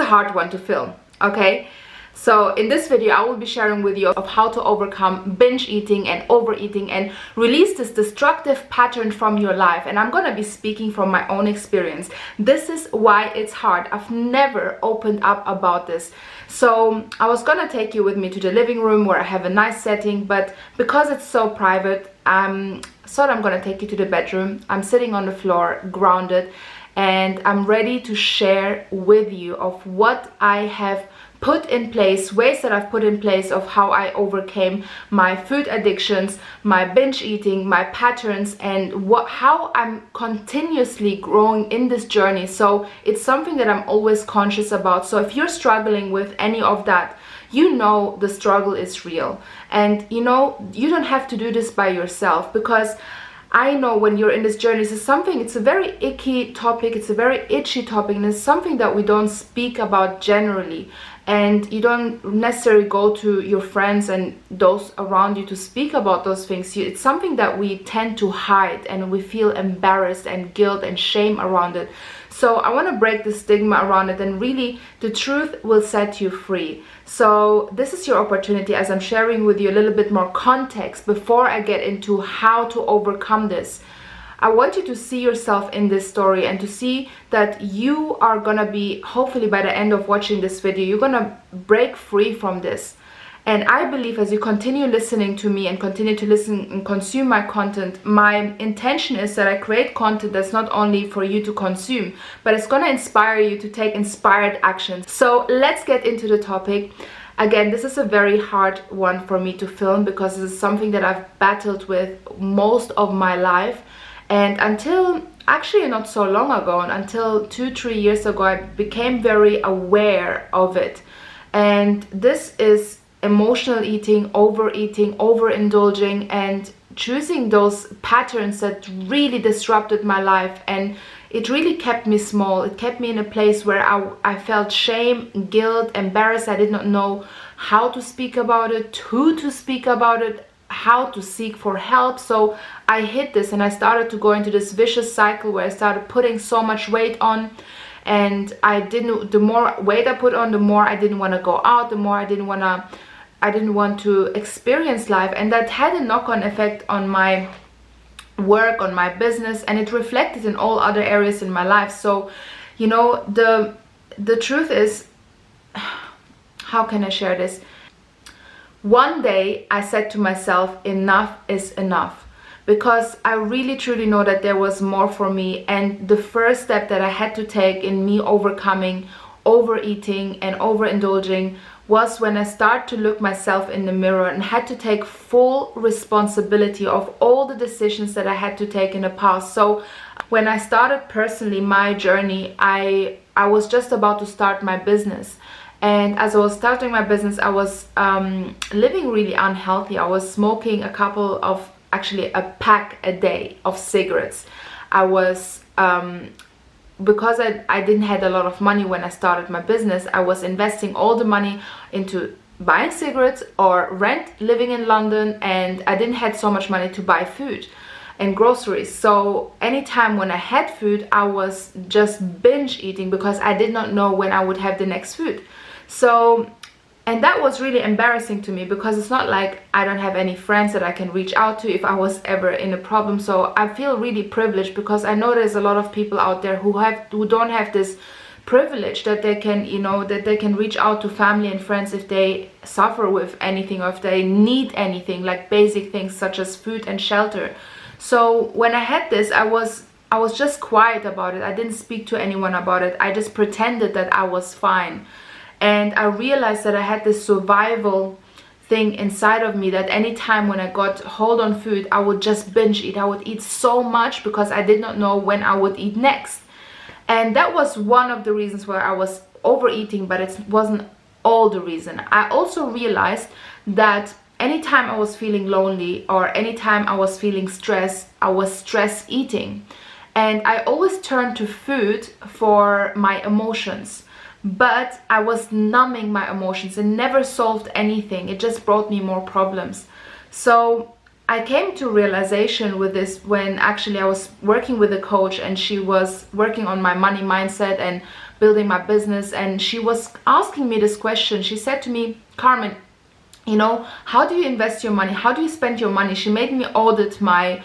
hard one to film, okay? So in this video, I will be sharing with you of how to overcome binge eating and overeating and release this destructive pattern from your life. And I'm gonna be speaking from my own experience. This is why it's hard. I've never opened up about this. So I was gonna take you with me to the living room where I have a nice setting, but because it's so private, I'm gonna take you to the bedroom. I'm sitting on the floor, grounded, and I'm ready to share with you of what I have put in place, ways that I've put in place of how I overcame my food addictions, my binge eating, my patterns, and how I'm continuously growing in this journey. So it's something that I'm always conscious about. So if you're struggling with any of that, you know the struggle is real, and you know you don't have to do this by yourself, because I know when you're in this journey, it's a very icky topic, it's a very itchy topic, and it's something that we don't speak about generally. And you don't necessarily go to your friends and those around you to speak about those things. It's something that we tend to hide, and we feel embarrassed and guilt and shame around it. So I want to break the stigma around it, and really the truth will set you free. So this is your opportunity, as I'm sharing with you a little bit more context before I get into how to overcome this. I want you to see yourself in this story and to see that you are gonna be, hopefully by the end of watching this video, you're gonna break free from this. And I believe as you continue listening to me and continue to listen and consume my content, my intention is that I create content that's not only for you to consume, but it's gonna inspire you to take inspired actions. So let's get into the topic. Again, this is a very hard one for me to film, because this is something that I've battled with most of my life. And until actually not so long ago, and until 2-3 years ago, I became very aware of it. And this is emotional eating, overeating, overindulging, and choosing those patterns that really disrupted my life. And it really kept me small. It kept me in a place where I felt shame, guilt, embarrassed. I did not know how to speak about it, who to speak about it, how to seek for help. So I hit this, and I started to go into this vicious cycle where I started putting so much weight on, and the more weight I put on, the more I didn't want to go out, the more I didn't want to experience life. And that had a knock-on effect on my work, on my business, and it reflected in all other areas in my life. So you know, the truth is, how can I share this? One day I said to myself, enough is enough, because I really truly know that there was more for me. And the first step that I had to take in me overcoming overeating and overindulging was when I started to look myself in the mirror and had to take full responsibility of all the decisions that I had to take in the past. So when I started personally my journey, I was just about to start my business. And as I was starting my business, I was living really unhealthy. I was smoking a pack a day of cigarettes. I was, because I didn't have a lot of money when I started my business, I was investing all the money into buying cigarettes or rent, living in London, and I didn't have so much money to buy food and groceries. So anytime when I had food, I was just binge eating, because I did not know when I would have the next food. So, and that was really embarrassing to me, because it's not like I don't have any friends that I can reach out to if I was ever in a problem. So I feel really privileged, because I know there's a lot of people out there who don't have this privilege, that they can, you know, that they can reach out to family and friends if they suffer with anything, or if they need anything, like basic things such as food and shelter. So when I had this, I was just quiet about it. I didn't speak to anyone about it. I just pretended that I was fine. And I realized that I had this survival thing inside of me, that anytime when I got hold on food, I would just binge eat. I would eat so much because I did not know when I would eat next. And that was one of the reasons why I was overeating, but it wasn't all the reason. I also realized that anytime I was feeling lonely or anytime I was feeling stressed, I was stress eating. And I always turned to food for my emotions. But I was numbing my emotions and never solved anything. It just brought me more problems. So I came to realization with this when actually I was working with a coach, and she was working on my money mindset and building my business, and she was asking me this question. She said to me, Carmen, you know, how do you invest your money? How do you spend your money? She made me audit my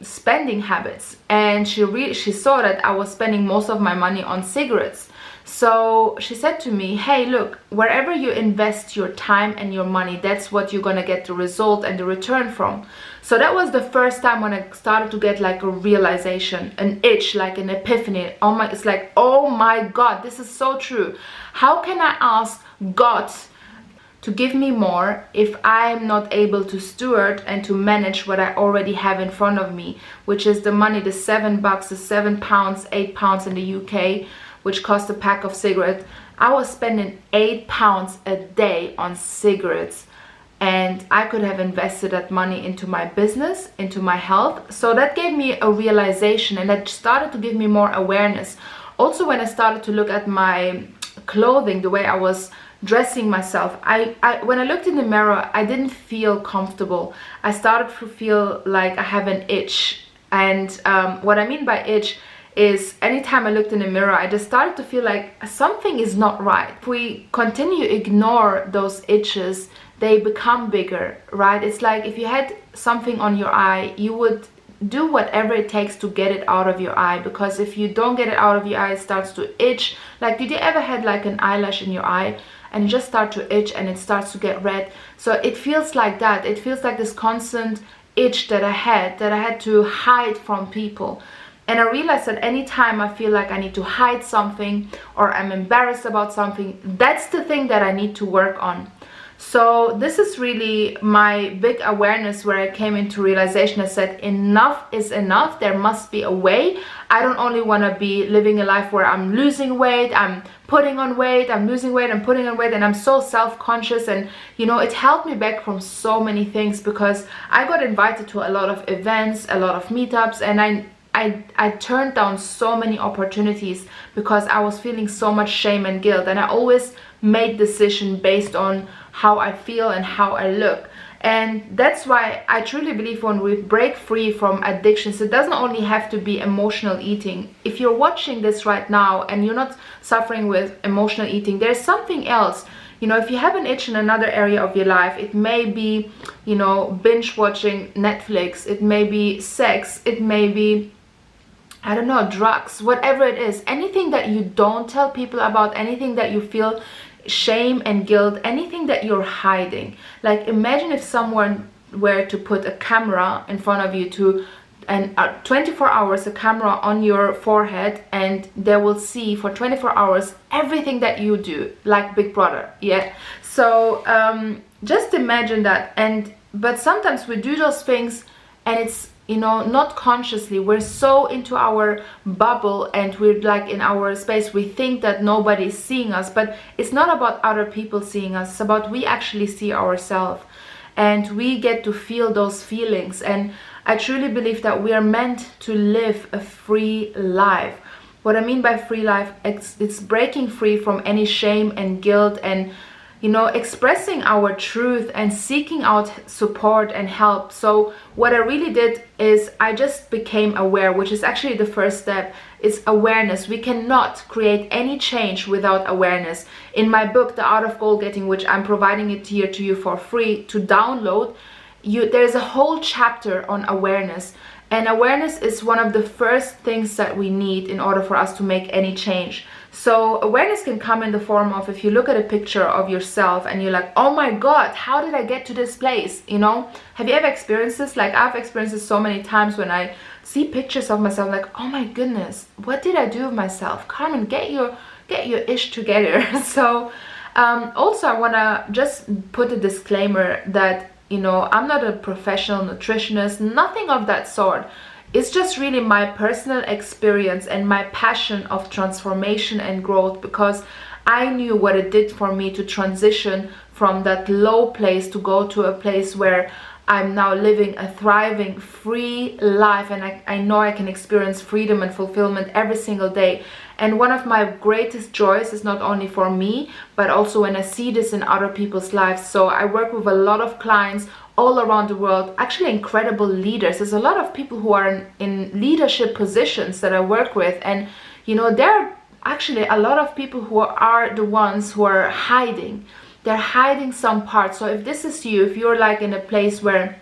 spending habits, and she saw that I was spending most of my money on cigarettes. So she said to me, hey, look, wherever you invest your time and your money, that's what you're gonna get the result and the return from. So that was the first time when I started to get like a realization, an itch, like an epiphany. It's like, oh my God, this is so true. How can I ask God to give me more if I'm not able to steward and to manage what I already have in front of me, which is the money, the $7, the £7, £8 in the UK, which cost a pack of cigarettes. I was spending £8 a day on cigarettes, and I could have invested that money into my business, into my health. So that gave me a realization, and that started to give me more awareness. Also, when I started to look at my clothing, the way I was dressing myself, when I looked in the mirror, I didn't feel comfortable. I started to feel like I have an itch. And what I mean by itch is anytime I looked in the mirror, I just started to feel like something is not right. If we continue to ignore those itches, they become bigger, right? It's like if you had something on your eye, you would do whatever it takes to get it out of your eye, because if you don't get it out of your eye, it starts to itch. Like, did you ever had like an eyelash in your eye and you just start to itch and it starts to get red? So it feels like that. It feels like this constant itch that I had to hide from people. And I realized that anytime I feel like I need to hide something or I'm embarrassed about something, that's the thing that I need to work on. So this is really my big awareness, where I came into realization. I said, enough is enough. There must be a way. I don't only want to be living a life where I'm losing weight, I'm putting on weight, I'm losing weight, I'm putting on weight, and I'm so self-conscious. And you know, it held me back from so many things, because I got invited to a lot of events, a lot of meetups, and I turned down so many opportunities because I was feeling so much shame and guilt. And I always made decisions based on how I feel and how I look. And that's why I truly believe when we break free from addictions, it doesn't only have to be emotional eating. If you're watching this right now and you're not suffering with emotional eating, there's something else. You know, if you have an itch in another area of your life, it may be, you know, binge watching Netflix, it may be sex, it may be, I don't know, drugs, whatever it is. Anything that you don't tell people about, anything that you feel shame and guilt, anything that you're hiding. Like, imagine if someone were to put a camera in front of you, and 24 hours a camera on your forehead, and they will see for 24 hours everything that you do, like Big Brother. Yeah, so just imagine that. But sometimes we do those things and it's, you know, not consciously. We're so into our bubble and we're like in our space, we think that nobody's seeing us, but it's not about other people seeing us. It's about we actually see ourselves, and we get to feel those feelings. And I truly believe that we are meant to live a free life. What I mean by free life, it's breaking free from any shame and guilt, and, you know, expressing our truth and seeking out support and help. So what I really did is I just became aware, which is actually the first step. Is awareness. We cannot create any change without awareness. In my book, The Art of Goal Getting, which I'm providing it here to you for free to download, there's a whole chapter on awareness. And awareness is one of the first things that we need in order for us to make any change. So awareness can come in the form of, if you look at a picture of yourself and you're like, oh my God, how did I get to this place? You know, have you ever experienced this? Like, I've experienced this so many times when I see pictures of myself, like, oh my goodness, what did I do with myself? Carmen, get your ish together. So also I want to just put a disclaimer that, you know, I'm not a professional nutritionist, nothing of that sort. It's just really my personal experience and my passion of transformation and growth, because I knew what it did for me to transition from that low place to go to a place where I'm now living a thriving, free life, and I know I can experience freedom and fulfillment every single day. And one of my greatest joys is not only for me, but also when I see this in other people's lives. So I work with a lot of clients all around the world, actually incredible leaders. There's a lot of people who are in leadership positions that I work with, and you know, there are actually a lot of people who are the ones who are hiding. They're hiding some parts. So if this is you, if you're like in a place where,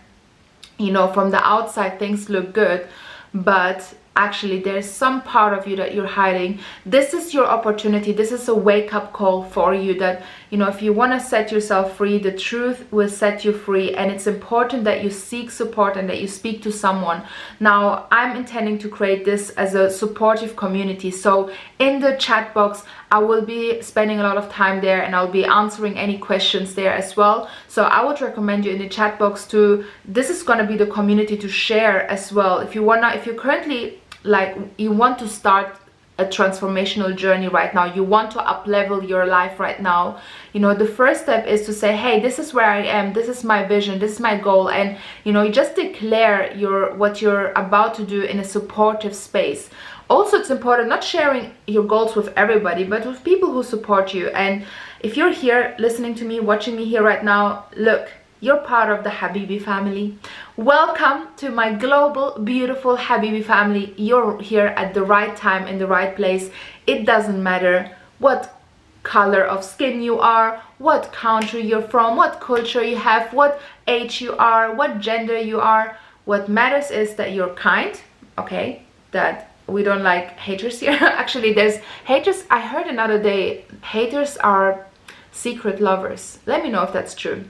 you know, from the outside things look good, but actually there's some part of you that you're hiding, this is your opportunity. This is a wake-up call for you that, you know, if you want to set yourself free, the truth will set you free, and it's important that you seek support and that you speak to someone. Now, I'm intending to create this as a supportive community, so in the chat box I will be spending a lot of time there, and I'll be answering any questions there as well. So I would recommend you in the chat box to, this is going to be the community to share as well. If you're currently like, you want to start a transformational journey right now, you want to up level your life right now, you know, the first step is to say, hey, this is where I am, this is my vision, this is my goal, and you know, you just declare what you're about to do in a supportive space. Also, it's important not sharing your goals with everybody, but with people who support you. And if you're here listening to me, watching me here right now, look, you're part of the Habibi family. Welcome to my global, beautiful Habibi family. You're here at the right time, in the right place. It doesn't matter what color of skin you are, what country you're from, what culture you have, what age you are, what gender you are. What matters is that you're kind, okay? That we don't like haters here. Actually, there's haters. I heard another day, haters are secret lovers. Let me know if that's true.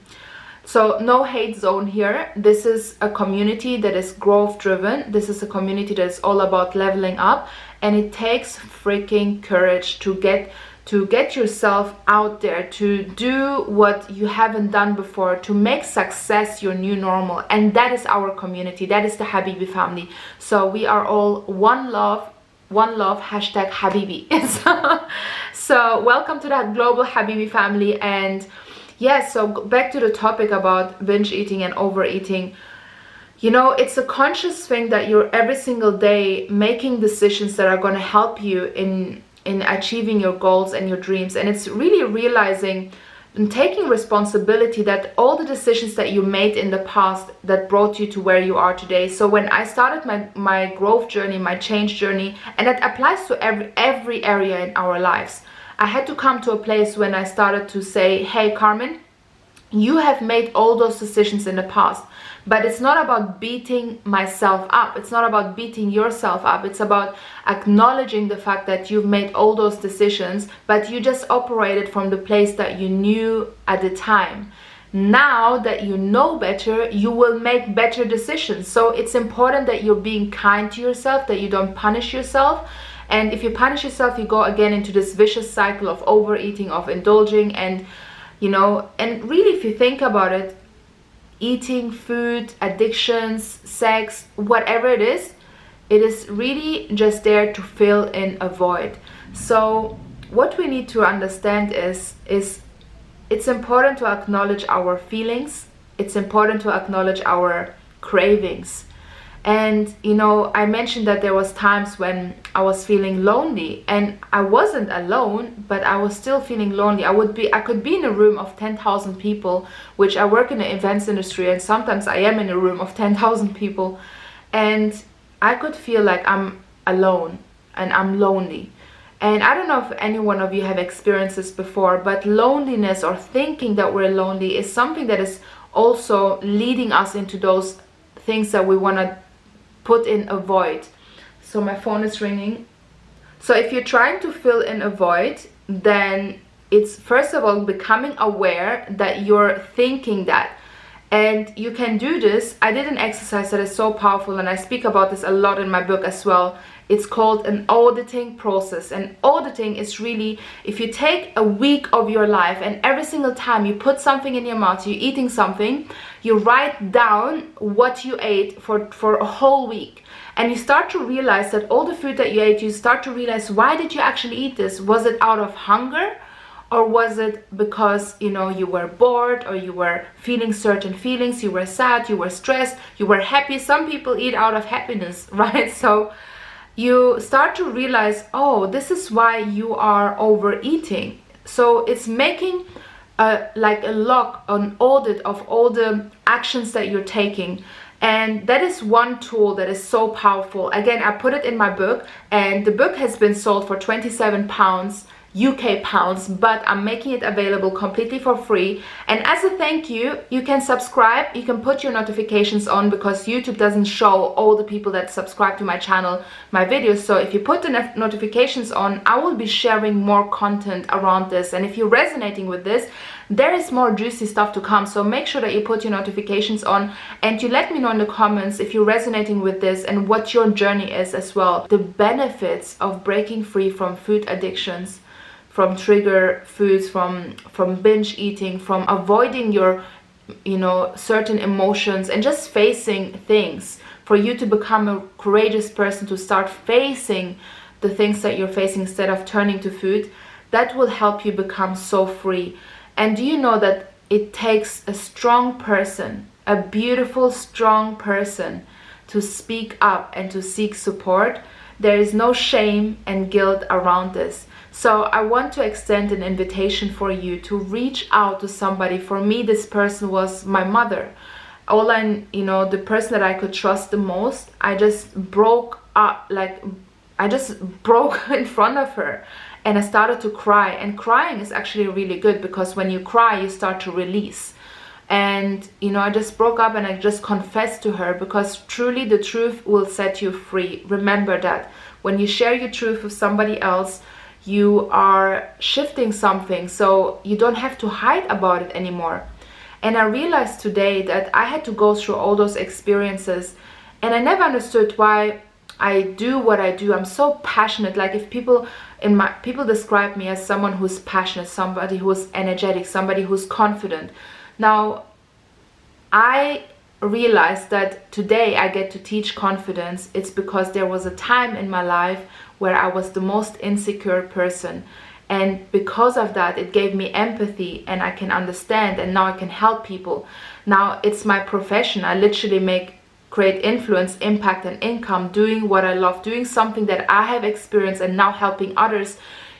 So no hate zone here. This is a community that is growth driven. This is a community that is all about leveling up, and it takes freaking courage to get yourself out there, to do what you haven't done before, to make success your new normal. And that is our community. That is the Habibi family. So we are all one love, hashtag Habibi. So welcome to that global Habibi family. And yes, so back to the topic about binge eating and overeating. You know, it's a conscious thing that you're every single day making decisions that are going to help you in achieving your goals and your dreams. And it's really realizing and taking responsibility that all the decisions that you made in the past that brought you to where you are today. So when I started my growth journey, my change journey, and that applies to every area in our lives, I had to come to a place when I started to say, hey, Karmin, you have made all those decisions in the past, but it's not about beating myself up. It's not about beating yourself up. It's about acknowledging the fact that you've made all those decisions, but you just operated from the place that you knew at the time. Now that you know better, you will make better decisions. So it's important that you're being kind to yourself, that you don't punish yourself. And if you punish yourself, you go again into this vicious cycle of overeating, of indulging, and you know, and really if you think about it, eating, food, addictions, sex, whatever it is really just there to fill in a void. So what we need to understand is it's important to acknowledge our feelings. It's important to acknowledge our cravings. And you know, I mentioned that there was times when I was feeling lonely, and I wasn't alone, but I was still feeling lonely. I could be in a room of 10,000 people, which I work in the events industry, and sometimes I am in a room of 10,000 people, and I could feel like I'm alone and I'm lonely. And I don't know if any one of you have experienced this before, but loneliness or thinking that we're lonely is something that is also leading us into those things that we want to put in a void. So my phone is ringing. So if you're trying to fill in a void, then it's first of all becoming aware that you're thinking that. And you can do this. I did an exercise that is so powerful, and I speak about this a lot in my book as well. It's called an auditing process. And auditing is really, if you take a week of your life and every single time you put something in your mouth, you're eating something, you write down what you ate for a whole week. And you start to realize that all the food that you ate, you start to realize, why did you actually eat this? Was it out of hunger? Or was it because, you know, you were bored, or you were feeling certain feelings, you were sad, you were stressed, you were happy? Some people eat out of happiness, right? So you start to realize, oh, this is why you are overeating. So it's making like a log, an audit of all the actions that you're taking. And that is one tool that is so powerful. Again, I put it in my book, and the book has been sold for 27 pounds, UK pounds, but I'm making it available completely for free. And as a thank you, you can subscribe, you can put your notifications on, because YouTube doesn't show all the people that subscribe to my channel my videos. So if you put the notifications on, I will be sharing more content around this. And if you're resonating with this, there is more juicy stuff to come. So make sure that you put your notifications on, and you let me know in the comments if you're resonating with this and what your journey is as well. The benefits of breaking free from food addictions, from trigger foods, from binge eating, from avoiding your, certain emotions, and just facing things, for you to become a courageous person, to start facing the things that you're facing instead of turning to food. That will help you become so free. And do you know that it takes a strong person, a beautiful, strong person, to speak up and to seek support? There is no shame and guilt around this. So I want to extend an invitation for you to reach out to somebody. For me, this person was my mother. The person that I could trust the most. I just broke up, I just broke in front of her, and I started to cry. And crying is actually really good, because when you cry, you start to release. And I just broke up, and I just confessed to her, because truly the truth will set you free. Remember that when you share your truth with somebody else, you are shifting something, so you don't have to hide about it anymore. And I realized today that I had to go through all those experiences, and I never understood why I do what I do. I'm so passionate. Like, if people describe me as someone who's passionate, somebody who's energetic, somebody who's confident. Now, I realized that today I get to teach confidence. It's because there was a time in my life where I was the most insecure person, and because of that, it gave me empathy, and I can understand, and now I can help people. Now it's my profession. I literally create influence, impact, and income doing what I love, doing something that I have experienced, and now helping others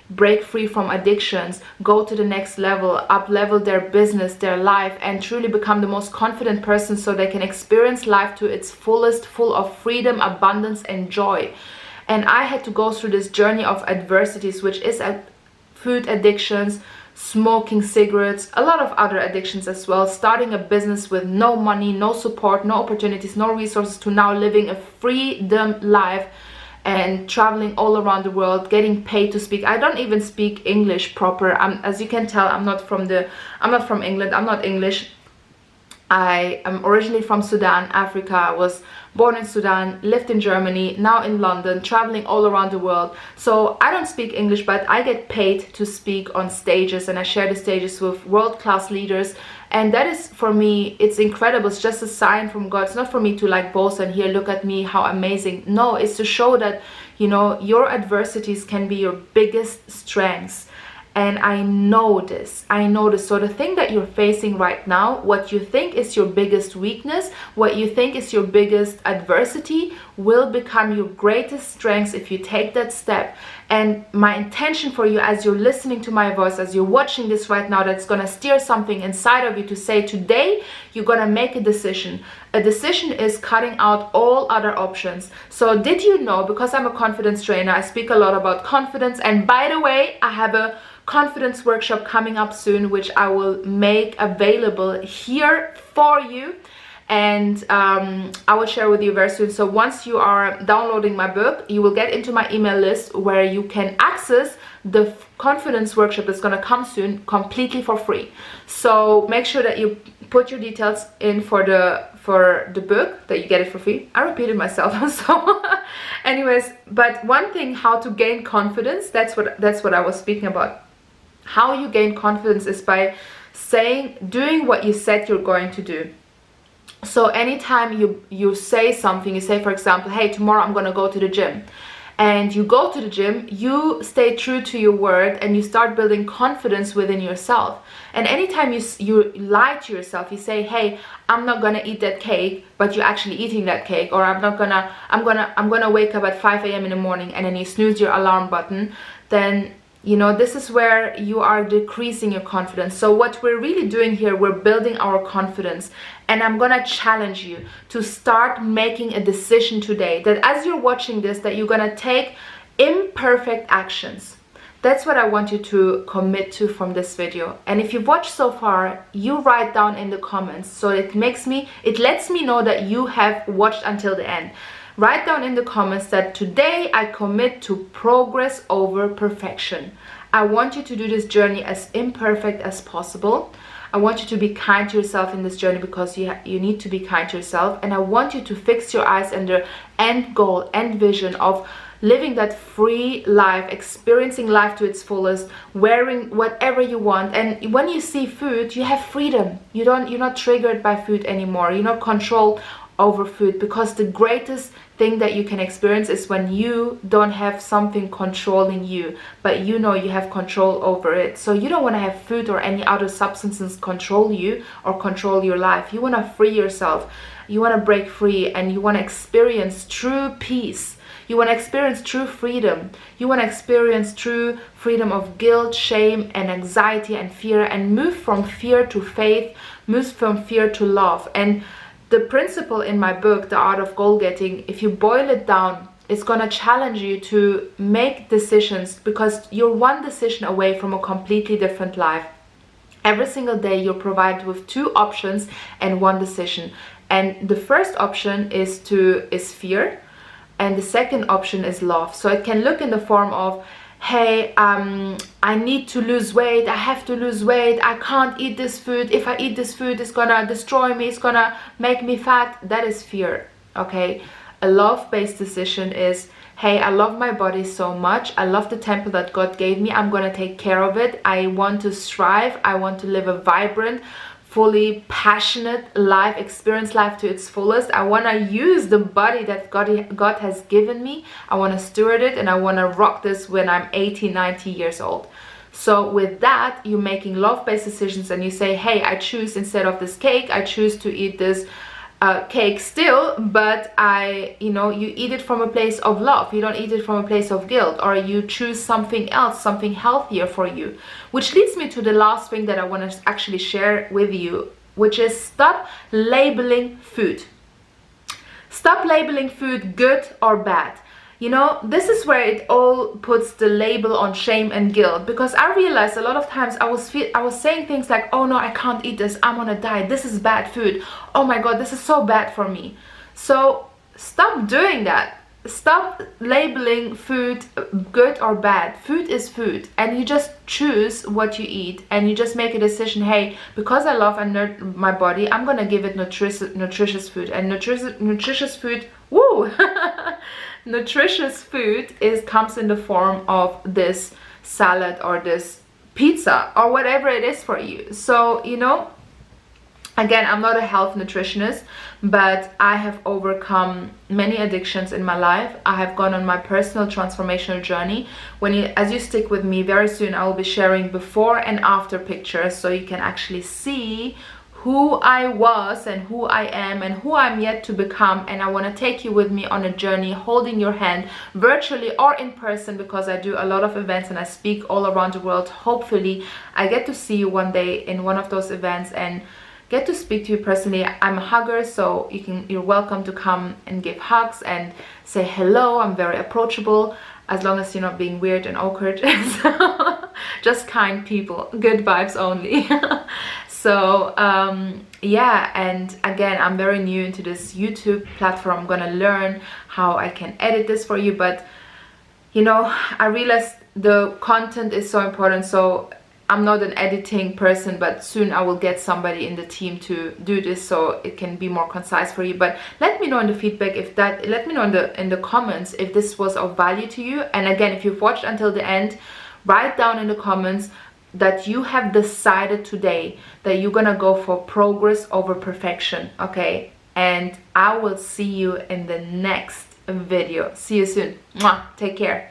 break free from addictions, go to the next level, up level their business, their life, and truly become the most confident person, so they can experience life to its fullest, full of freedom, abundance, and joy. And I had to go through this journey of adversities, which is food addictions, smoking cigarettes, a lot of other addictions as well, starting a business with no money, no support, no opportunities, no resources, to now living a freedom life and traveling all around the world, getting paid to speak. I don't even speak English proper. As you can tell, I'm not from England. I'm not English. I am originally from Sudan, Africa. I was born in Sudan, lived in Germany, now in London, traveling all around the world. So I don't speak English, but I get paid to speak on stages, and I share the stages with world-class leaders. And that is, for me, it's incredible. It's just a sign from God. It's not for me to boast and here, look at me, how amazing. No, it's to show that, your adversities can be your biggest strengths. And I know this. So the thing that you're facing right now, what you think is your biggest weakness, what you think is your biggest adversity, will become your greatest strengths if you take that step. And my intention for you, as you're listening to my voice, as you're watching this right now, that's going to steer something inside of you to say, today you're going to make a decision. A decision is cutting out all other options. So did you know, because I'm a confidence trainer, I speak a lot about confidence. And by the way, I have a confidence workshop coming up soon, which I will make available here for you, and I will share with you very soon. So once you are downloading my book, you will get into my email list, where you can access the confidence workshop that's going to come soon completely for free. So make sure that you put your details in for the book, that you get it for free. I repeated myself. So anyways, but one thing, how to gain confidence, that's what I was speaking about. How you gain confidence is by doing what you said you're going to do. So anytime you say something, you say, for example, hey, tomorrow I'm going to go to the gym. And you go to the gym, you stay true to your word, and you start building confidence within yourself. And anytime you lie to yourself, you say, hey, I'm not going to eat that cake, but you're actually eating that cake. Or I'm going to wake up at 5 a.m. in the morning, and then you snooze your alarm button, then You know, this is where you are decreasing your confidence. So what we're really doing here, we're building our confidence. And I'm gonna challenge you to start making a decision today, that as you're watching this, that you're gonna take imperfect actions. That's what I want you to commit to from this video. And if you've watched so far, you write down in the comments, so it lets me know that you have watched until the end. Write down in the comments that today I commit to progress over perfection. I want you to do this journey as imperfect as possible. I want you to be kind to yourself in this journey, because you need to be kind to yourself. And I want you to fix your eyes on the end goal, end vision of living that free life, experiencing life to its fullest, wearing whatever you want. And when you see food, you have freedom. You're not triggered by food anymore. You're not controlled over food, because the greatest thing that you can experience is when you don't have something controlling you, but you know you have control over it. So you don't want to have food or any other substances control you or control your life. You want to free yourself. You want to break free, and you want to experience true peace. You want to experience true freedom. You want to experience true freedom of guilt, shame, and anxiety and fear, and move from fear to faith, move from fear to love. And the principle in my book, The Art of Goal Getting, if you boil it down, it's going to challenge you to make decisions, because you're one decision away from a completely different life. Every single day you're provided with 2 options and 1 decision. And the first option is fear, and the second option is love. So it can look in the form of, hey, I need to lose weight, I have to lose weight, I can't eat this food, if I eat this food it's gonna destroy me, it's gonna make me fat. That is fear, okay? A love-based decision is, hey, I love my body so much, I love the temple that God gave me, I'm gonna take care of it, I want to strive, I want to live a vibrant, fully passionate life, experience life to its fullest. I want to use the body that God has given me. I want to steward it, and I want to rock this when I'm 80, 90 years old. So with that, you're making love-based decisions, and you say, hey, I choose, instead of this cake, I choose to eat this cake still, but you eat it from a place of love. You don't eat it from a place of guilt, or you choose something else, something healthier for you. Which leads me to the last thing that I want to actually share with you, which is stop labeling food. Stop labeling food good or bad. You know, this is where it all puts the label on shame and guilt, because I realized a lot of times I was saying things like, oh no, I can't eat this, I'm on a diet, this is bad food, oh my god, this is so bad for me. So stop doing that. Stop labeling food good or bad. Food is food, and you just choose what you eat, and you just make a decision, hey, because I love my body, I'm gonna give it nutritious food. And nutritious food, woo nutritious food comes in the form of this salad or this pizza or whatever it is for you. So, you know, again, I'm not a health nutritionist, but I have overcome many addictions in my life. I have gone on my personal transformational journey. As you stick with me, very soon I will be sharing before and after pictures, so you can actually see who I was and who I am and who I'm yet to become. And I want to take you with me on a journey, holding your hand virtually or in person, because I do a lot of events and I speak all around the world. Hopefully I get to see you one day in one of those events and get to speak to you personally. I'm a hugger, so you're welcome to come and give hugs and say hello. I'm very approachable, as long as you're not being weird and awkward. So, just kind people, good vibes only. So yeah, and again, I'm very new into this YouTube platform. I'm gonna learn how I can edit this for you, but you know, I realized the content is so important. So I'm not an editing person, but soon I will get somebody in the team to do this so it can be more concise for you. But let me know in the feedback let me know in the comments if this was of value to you. And again, if you've watched until the end, write down in the comments that you have decided today that you're gonna go for progress over perfection, okay? And I will see you in the next video. See you soon. Mwah. Take care.